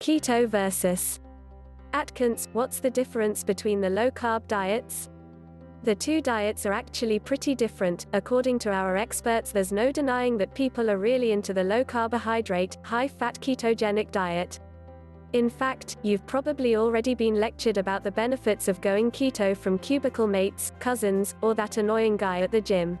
Keto versus Atkins. What's the difference between the low-carb diets? The two diets are actually pretty different. According to our experts, there's no denying that people are really into the low-carbohydrate, high-fat ketogenic diet. In fact, you've probably already been lectured about the benefits of going keto from cubicle mates, cousins, or that annoying guy at the gym.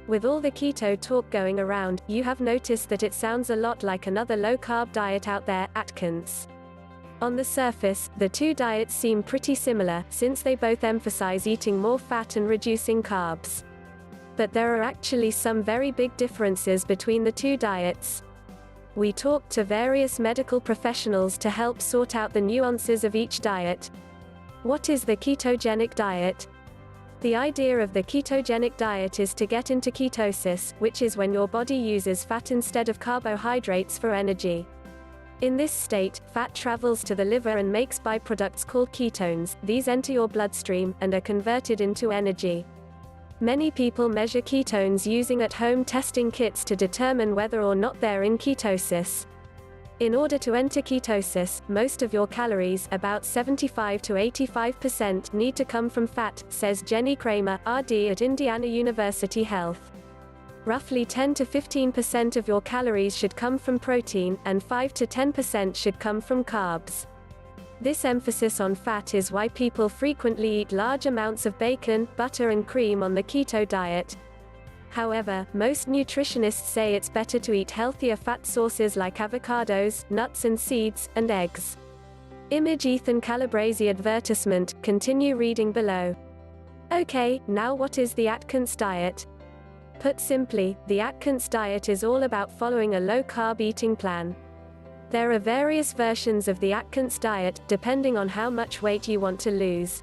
With all the keto talk going around, you have noticed that it sounds a lot like another low-carb diet out there, Atkins. On the surface, the two diets seem pretty similar, since they both emphasize eating more fat and reducing carbs. But there are actually some very big differences between the two diets. We talked to various medical professionals to help sort out the nuances of each diet. What is the ketogenic diet? The idea of the ketogenic diet is to get into ketosis, which is when your body uses fat instead of carbohydrates for energy. In this state, fat travels to the liver and makes byproducts called ketones. These enter your bloodstream, and are converted into energy. Many people measure ketones using at-home testing kits to determine whether or not they're in ketosis. In order to enter ketosis, most of your calories, about 75 to 85%, need to come from fat, says Jenny Kramer, RD at Indiana University Health. Roughly 10 to 15% of your calories should come from protein, and 5 to 10% should come from carbs. This emphasis on fat is why people frequently eat large amounts of bacon, butter and cream on the keto diet. However, most nutritionists say it's better to eat healthier fat sources like avocados, nuts and seeds, and eggs. Image Ethan Calabrese advertisement, continue reading below. Okay, now what is the Atkins diet? Put simply, the Atkins diet is all about following a low-carb eating plan. There are various versions of the Atkins diet, depending on how much weight you want to lose.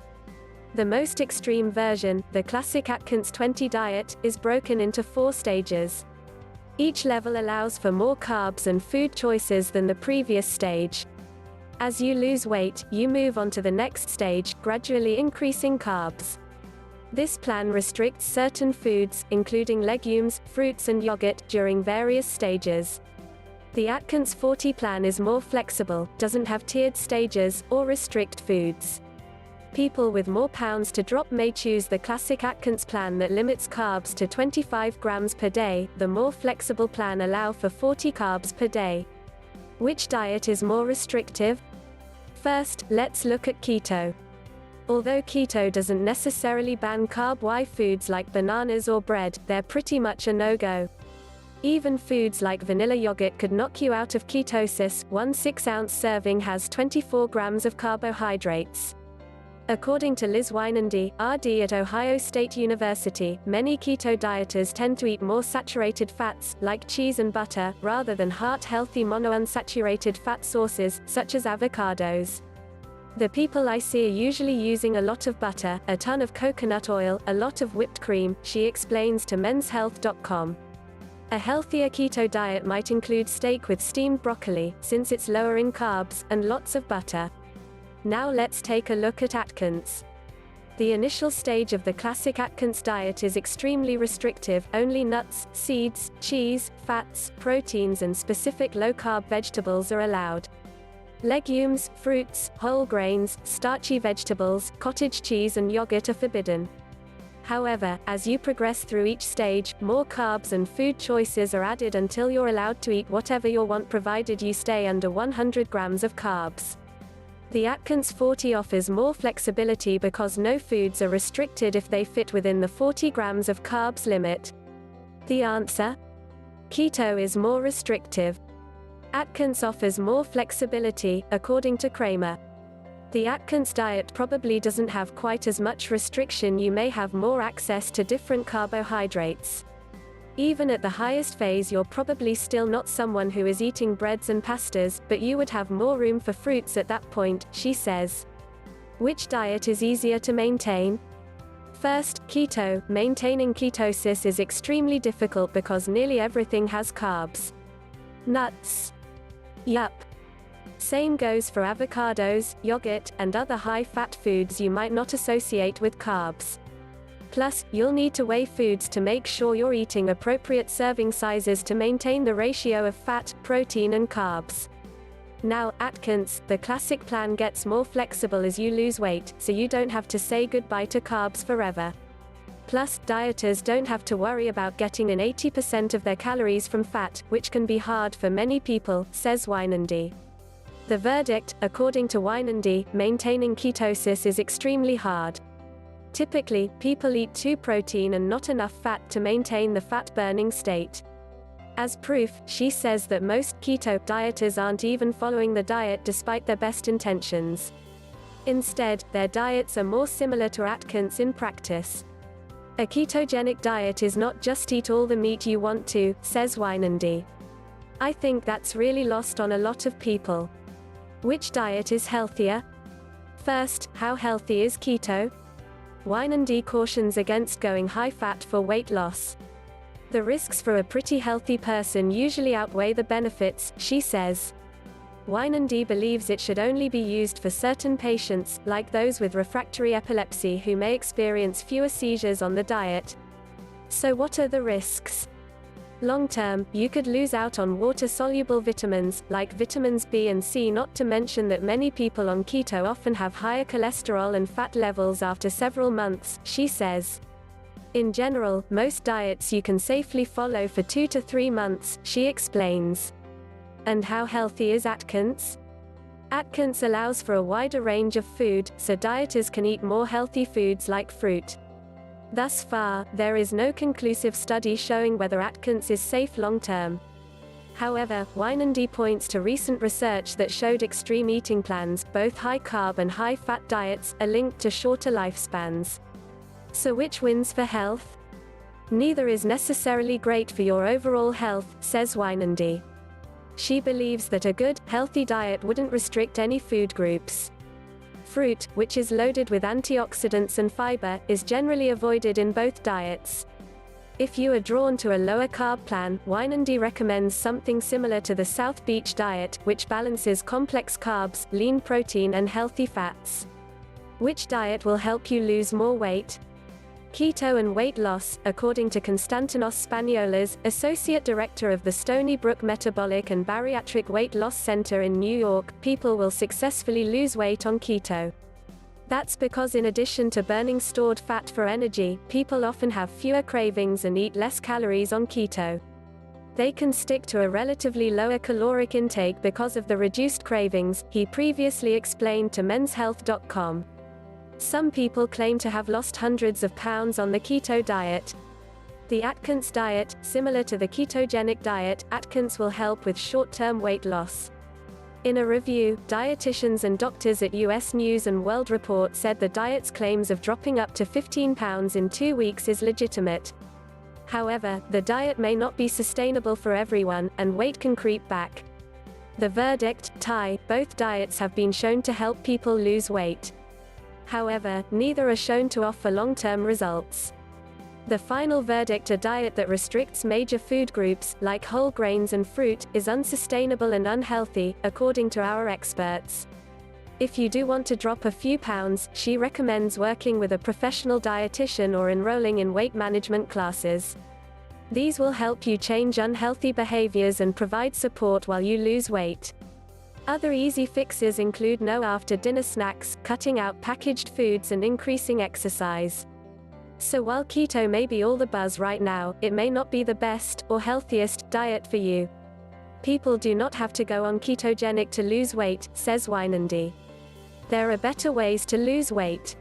The most extreme version, the classic Atkins 20 diet, is broken into 4 stages. Each level allows for more carbs and food choices than the previous stage. As you lose weight, you move on to the next stage, gradually increasing carbs. This plan restricts certain foods, including legumes, fruits and yogurt, during various stages. The Atkins 40 plan is more flexible, doesn't have tiered stages, or restrict foods. People with more pounds to drop may choose the classic Atkins plan that limits carbs to 25 grams per day. The more flexible plan allows for 40 carbs per day. Which diet is more restrictive? First, let's look at keto. Although keto doesn't necessarily ban carb-Y foods like bananas or bread, they're pretty much a no-go. Even foods like vanilla yogurt could knock you out of ketosis. One 6-ounce serving has 24 grams of carbohydrates. According to Liz Weinandy, RD at Ohio State University, many keto dieters tend to eat more saturated fats, like cheese and butter, rather than heart-healthy monounsaturated fat sources, such as avocados. The people I see are usually using a lot of butter, a ton of coconut oil, a lot of whipped cream, she explains to menshealth.com. A healthier keto diet might include steak with steamed broccoli, since it's lower in carbs, and lots of butter. Now let's take a look at Atkins. The initial stage of the classic Atkins diet is extremely restrictive. Only nuts, seeds, cheese, fats, proteins and specific low-carb vegetables are allowed. Legumes, fruits, whole grains, starchy vegetables, cottage cheese and yogurt are forbidden. However, as you progress through each stage, more carbs and food choices are added until you're allowed to eat whatever you want provided you stay under 100 grams of carbs. The Atkins 40 offers more flexibility because no foods are restricted if they fit within the 40 grams of carbs limit. The answer? Keto is more restrictive. Atkins offers more flexibility, according to Kramer. The Atkins diet probably doesn't have quite as much restriction. You may have more access to different carbohydrates. Even at the highest phase, you're probably still not someone who is eating breads and pastas, but you would have more room for fruits at that point, she says. Which diet is easier to maintain? First, keto. Maintaining ketosis is extremely difficult because nearly everything has carbs. Nuts. Yup. Same goes for avocados, yogurt, and other high-fat foods you might not associate with carbs. Plus, you'll need to weigh foods to make sure you're eating appropriate serving sizes to maintain the ratio of fat, protein and carbs. Now, Atkins, the classic plan gets more flexible as you lose weight, so you don't have to say goodbye to carbs forever. Plus, dieters don't have to worry about getting in 80% of their calories from fat, which can be hard for many people, says Weinandy. The verdict, according to Weinandy, maintaining ketosis is extremely hard. Typically, people eat too protein and not enough fat to maintain the fat-burning state. As proof, she says that most keto dieters aren't even following the diet despite their best intentions. Instead, their diets are more similar to Atkins in practice. A ketogenic diet is not just eat all the meat you want to, says Weinandy. I think that's really lost on a lot of people. Which diet is healthier? First, how healthy is keto? Weinandy cautions against going high-fat for weight loss. The risks for a pretty healthy person usually outweigh the benefits, she says. Weinandy believes it should only be used for certain patients, like those with refractory epilepsy who may experience fewer seizures on the diet. So what are the risks? Long-term, you could lose out on water-soluble vitamins, like vitamins B and C, not to mention that many people on keto often have higher cholesterol and fat levels after several months, she says. In general, most diets you can safely follow for 2 to 3 months, she explains. And how healthy is Atkins? Atkins allows for a wider range of food, so dieters can eat more healthy foods like fruit. Thus far, there is no conclusive study showing whether Atkins is safe long-term. However, Weinandy points to recent research that showed extreme eating plans, both high-carb and high-fat diets, are linked to shorter lifespans. So which wins for health? Neither is necessarily great for your overall health, says Weinandy. She believes that a good, healthy diet wouldn't restrict any food groups. Fruit, which is loaded with antioxidants and fiber, is generally avoided in both diets. If you are drawn to a lower carb plan, Weinandy recommends something similar to the South Beach diet, which balances complex carbs, lean protein and healthy fats. Which diet will help you lose more weight? Keto and weight loss. According to Konstantinos Spaniolas, Associate Director of the Stony Brook Metabolic and Bariatric Weight Loss Center in New York, people will successfully lose weight on keto. That's because in addition to burning stored fat for energy, people often have fewer cravings and eat less calories on keto. They can stick to a relatively lower caloric intake because of the reduced cravings, he previously explained to menshealth.com. Some people claim to have lost hundreds of pounds on the keto diet. The Atkins diet, similar to the ketogenic diet, Atkins will help with short-term weight loss. In a review, dietitians and doctors at US News & World Report said the diet's claims of dropping up to 15 pounds in 2 weeks is legitimate. However, the diet may not be sustainable for everyone, and weight can creep back. The verdict, tie, both diets have been shown to help people lose weight. However, neither are shown to offer long-term results. The final verdict, a diet that restricts major food groups, like whole grains and fruit, is unsustainable and unhealthy, according to our experts. If you do want to drop a few pounds, she recommends working with a professional dietitian or enrolling in weight management classes. These will help you change unhealthy behaviors and provide support while you lose weight. Other easy fixes include no after-dinner snacks, cutting out packaged foods and increasing exercise. So while keto may be all the buzz right now, it may not be the best, or healthiest, diet for you. People do not have to go on ketogenic to lose weight, says Weinandy. There are better ways to lose weight.